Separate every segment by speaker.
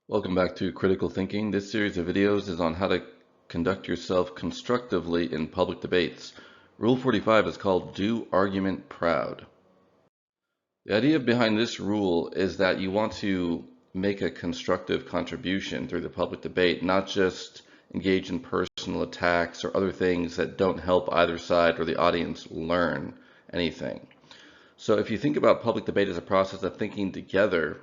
Speaker 1: Welcome back to Critical Thinking. This series of videos is on how to conduct yourself constructively in public debates. Rule 45 is called Do Argument Proud. The idea behind this rule is that you want to make a constructive contribution through the public debate, not just engage in personal attacks or other things that don't help either side or the audience learn anything. So if you think about public debate as a process of thinking together,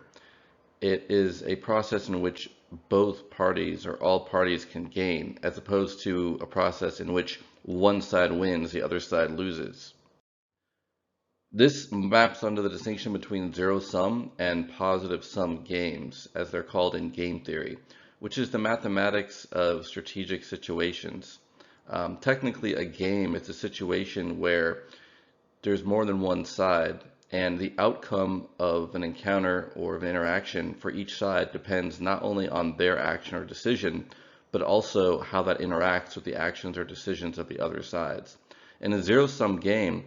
Speaker 1: it is a process in which both parties or all parties can gain, as opposed to a process in which one side wins, the other side loses. This maps onto the distinction between zero-sum and positive-sum games, as they're called in game theory, which is the mathematics of strategic situations. Technically, a game is a situation where there's more than one side, and the outcome of an encounter or of an interaction for each side depends not only on their action or decision, but also how that interacts with the actions or decisions of the other sides. In a zero-sum game,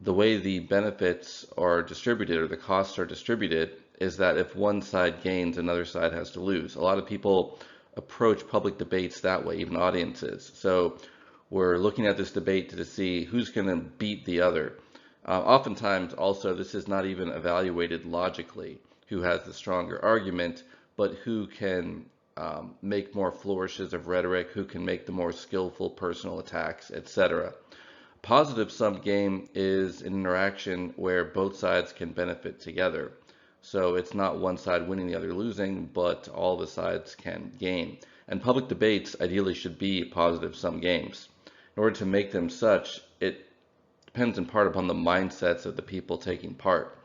Speaker 1: the way the benefits are distributed or the costs are distributed is that if one side gains, another side has to lose. A lot of people approach public debates that way, even audiences. So we're looking at this debate to see who's going to beat the other. Oftentimes, also, this is not even evaluated logically, who has the stronger argument, but who can make more flourishes of rhetoric, who can make the more skillful personal attacks, etc. Positive sum game is an interaction where both sides can benefit together. So it's not one side winning, the other losing, but all the sides can gain. And public debates ideally should be positive sum games. In order to make them such, it depends in part upon the mindsets of the people taking part.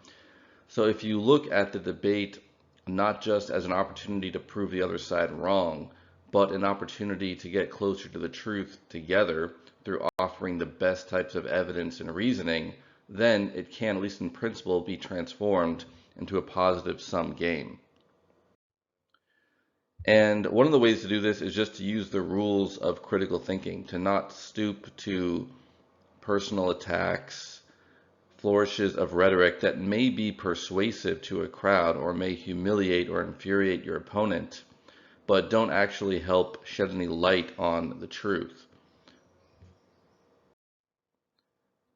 Speaker 1: So if you look at the debate not just as an opportunity to prove the other side wrong, but an opportunity to get closer to the truth together through offering the best types of evidence and reasoning, then it can, at least in principle, be transformed into a positive sum game. And one of the ways to do this is just to use the rules of critical thinking, to not stoop to personal attacks, flourishes of rhetoric that may be persuasive to a crowd or may humiliate or infuriate your opponent, but don't actually help shed any light on the truth.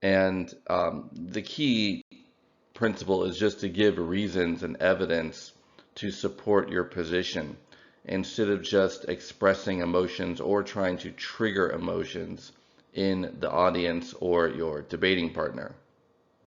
Speaker 1: And the key principle is just to give reasons and evidence to support your position instead of just expressing emotions or trying to trigger emotions in the audience or your debating partner.